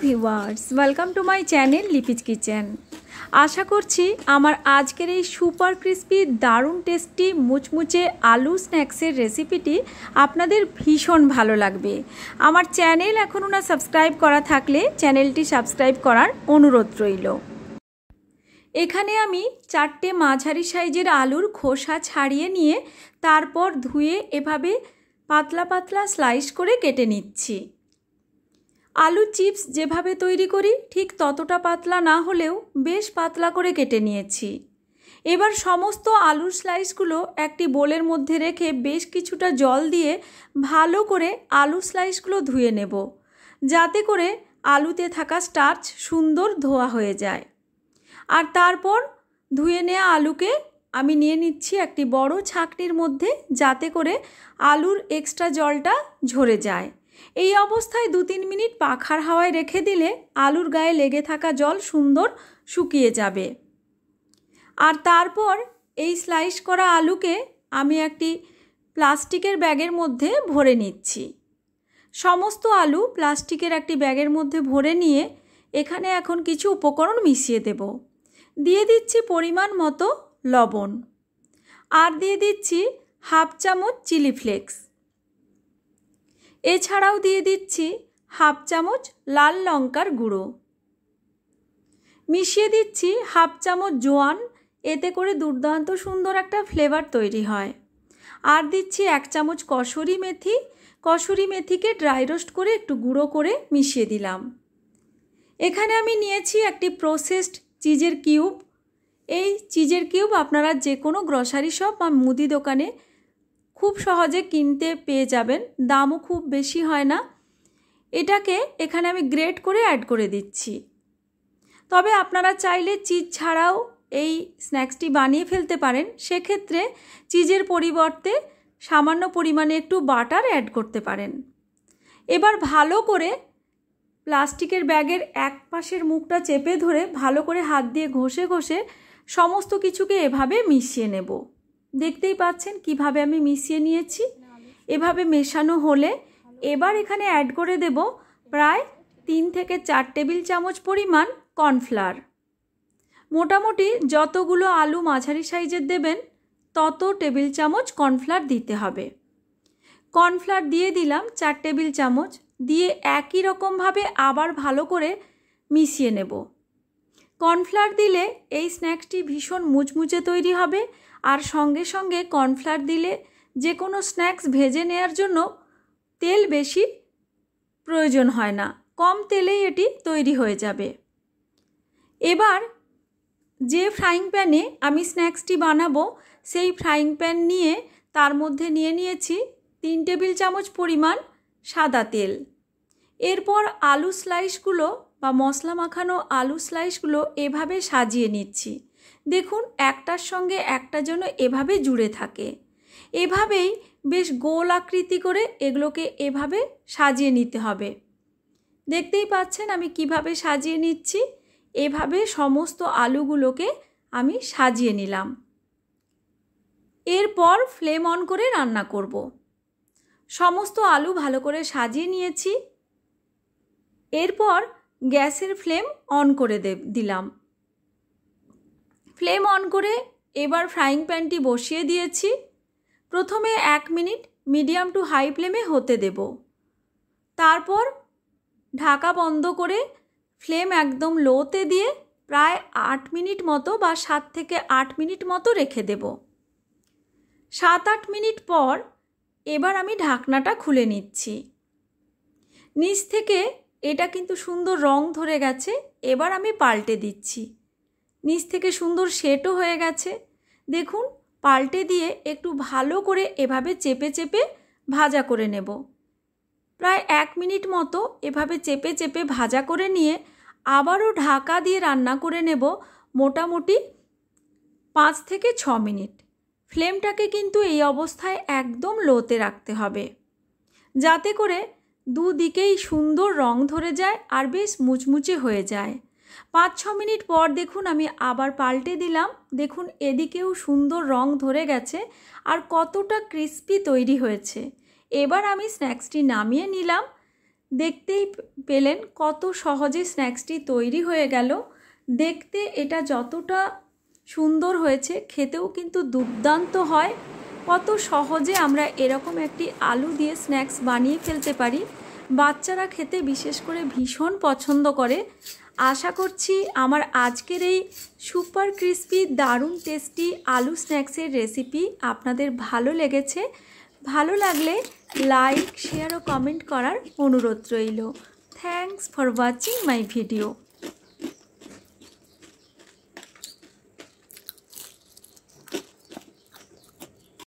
Viewers, welcome to my channel Lipi's kitchen. আশা করছি আমার আজকের এই সুপার ক্রিস্পি দারুণ টেস্টি মুচমুচে আলু স্ন্যাক্সের রেসিপিটি আপনাদের ভীষণ ভালো লাগবে। আমার চ্যানেল এখনও না সাবস্ক্রাইব করা থাকলে চ্যানেলটি সাবস্ক্রাইব করার অনুরোধ রইল। এখানে আমি 4টে মাঝারি সাইজের আলুর খোসা ছাড়িয়ে নিয়ে তারপর ধুয়ে এভাবে পাতলা পাতলা স্লাইস করে কেটে নিচ্ছি। আলু চিপস যেভাবে তৈরি করি ঠিক ততটা পাতলা না হলেও বেশ পাতলা করে কেটে নিয়েছি। এবার সমস্ত আলুর স্লাইসগুলো একটি বোলের মধ্যে রেখে বেশ কিছুটা জল দিয়ে ভালো করে আলু স্লাইসগুলো ধুয়ে নেব, যাতে করে আলুতে থাকা স্টার্চ সুন্দর ধোয়া হয়ে যায়। আর তারপর ধুয়ে নেওয়া আলুকে আমি নিয়ে নিচ্ছি একটি বড় ছাঁকনির মধ্যে, যাতে করে আলুর এক্সট্রা জলটা ঝরে যায়। এই অবস্থায় 2-3 মিনিট পাখার হাওয়ায় রেখে দিলে আলুর গায়ে লেগে থাকা জল সুন্দর শুকিয়ে যাবে। আর তারপর এই স্লাইস করা আলুকে আমি একটি প্লাস্টিকের ব্যাগের মধ্যে ভরে নিচ্ছি। সমস্ত আলু প্লাস্টিকের একটি ব্যাগের মধ্যে ভরে নিয়ে এখানে এখন কিছু উপকরণ মিশিয়ে দেব। দিয়ে দিচ্ছি পরিমাণ মতো লবণ, আর দিয়ে দিচ্ছি 1/2 চামচ চিলি ফ্লেক্স। এছাড়াও দিয়ে দিচ্ছি 1/2 চামচ লাল লঙ্কার গুঁড়ো। মিশিয়ে দিচ্ছি 1/2 চামচ জোয়ান, এতে করে দুর্দান্ত সুন্দর একটা ফ্লেভার তৈরি হয়। আর দিচ্ছি 1 চামচ কসুরি মেথি। কসুরি মেথিকে ড্রাই রোস্ট করে একটু গুঁড়ো করে মিশিয়ে দিলাম। এখানে আমি নিয়েছি একটি প্রসেসড চিজের কিউব। এই চিজের কিউব আপনারা যে কোনো গ্রসারি শপ বা মুদি দোকানে খুব সহজে কিনতে পেয়ে যাবেন, দামও খুব বেশি হয় না। এটাকে এখানে আমি গ্রেট করে অ্যাড করে দিচ্ছি। তবে আপনারা চাইলে চিজ ছাড়াও এই স্ন্যাক্সটি বানিয়ে ফেলতে পারেন। সেক্ষেত্রে চিজের পরিবর্তে সামান্য পরিমাণে একটু বাটার অ্যাড করতে পারেন। এবার ভালো করে প্লাস্টিকের ব্যাগের এক পাশের মুখটা চেপে ধরে ভালো করে হাত দিয়ে ঘষে ঘষে সমস্ত কিছুকে এভাবে মিশিয়ে নেব। দেখতেই পাচ্ছেন কিভাবে আমি মিশিয়ে নিয়েছি। এভাবে মেশানো হলে এবার এখানে অ্যাড করে দেব প্রায় 3 থেকে 4 টেবিল চামচ পরিমাণ কর্নফ্লাওয়ার। মোটামুটি যতগুলো আলু মাঝারি সাইজের দেবেন তত টেবিল চামচ কর্নফ্লাওয়ার দিতে হবে। কর্নফ্লাওয়ার দিয়ে দিলাম 4 টেবিল চামচ, দিয়ে একই রকমভাবে আবার ভালো করে মিশিয়ে নেব। কর্নফ্লাওয়ার দিলে এই স্ন্যাক্সটি ভীষণ মুচমুচে তৈরি হবে। আর সঙ্গে সঙ্গে কর্নফ্লাওয়ার দিলে যে কোনো স্ন্যাক্স ভেজে নেওয়ার জন্য তেল বেশি প্রয়োজন হয় না, কম তেলেই এটি তৈরি হয়ে যাবে। এবার যে ফ্রাইং প্যানে আমি স্ন্যাক্সটি বানাবো সেই ফ্রাইং প্যান নিয়ে তার মধ্যে নিয়ে নিয়েছি 3 টেবিল চামচ পরিমাণ সাদা তেল। এরপর আলু স্লাইসগুলো বা মশলা মাখানো আলু স্লাইসগুলো এভাবে সাজিয়ে নিচ্ছি। দেখুন একটার সঙ্গে একটা যেন এভাবে জুড়ে থাকে। এভাবেই বেশ গোল আকৃতি করে এগুলোকে এভাবে সাজিয়ে নিতে হবে। দেখতেই পাচ্ছেন আমি কিভাবে সাজিয়ে নিচ্ছি। এভাবে সমস্ত আলুগুলোকে আমি সাজিয়ে নিলাম। এরপর ফ্লেম অন করে রান্না করব। সমস্ত আলু ভালো করে সাজিয়ে নিয়েছি। এরপর গ্যাসের ফ্লেম অন করে দিলাম। ফ্লেম অন করে এবার ফ্রাইং প্যানটি বসিয়ে দিয়েছি। প্রথমে 1 মিনিট মিডিয়াম টু হাই ফ্লেমে হতে দেব। তারপর ঢাকা বন্ধ করে ফ্লেম একদম লোতে দিয়ে প্রায় 8 মিনিট মতো বা 7 থেকে 8 মিনিট মতো রেখে দেব। 7-8 মিনিট পর এবার আমি ঢাকনাটা খুলে নিচ্ছি। নিচ থেকে এটা কিন্তু সুন্দর রং ধরে গেছে। এবার আমি পাল্টে দিচ্ছি। নিচ থেকে সুন্দর সেটও হয়ে গেছে। দেখুন পাল্টে দিয়ে একটু ভালো করে এভাবে চেপে চেপে ভাজা করে নেব। প্রায় 1 মিনিট মতো এভাবে চেপে চেপে ভাজা করে নিয়ে আবারও ঢাকা দিয়ে রান্না করে নেব মোটামুটি 5 থেকে 6 মিনিট। ফ্লেমটাকে কিন্তু এই অবস্থায় একদম লোতে রাখতে হবে, যাতে করে দুদিকেই সুন্দর রং ধরে যায় আর বেশ মুচমুচে হয়ে যায়। 5-6 মিনিট পর দেখুন আমি আবার পাল্টে দিলাম। দেখুন এদিকেও সুন্দর রং ধরে গেছে আর কতটা ক্রিস্পি তৈরি হয়েছে। এবার আমি স্ন্যাক্সটি নামিয়ে নিলাম। দেখতেই পেলেন কত সহজে স্ন্যাক্সটি তৈরি হয়ে গেল। দেখতে এটা যতটা সুন্দর হয়েছে, খেতেও কিন্তু দুর্দান্ত হয়। কত সহজে আমরা এরকম একটি আলু দিয়ে স্ন্যাক্স বানিয়ে ফেলতে পারি। বাচ্চারা খেতে বিশেষ করে ভীষণ পছন্দ করে। আশা করছি আমার আজকের এই সুপার ক্রিস্পি দারুণ টেস্টি আলু স্ন্যাক্সের রেসিপি আপনাদের ভালো লেগেছে। ভালো লাগলে লাইক, শেয়ার ও কমেন্ট করার অনুরোধ রইল। Thanks for watching my video.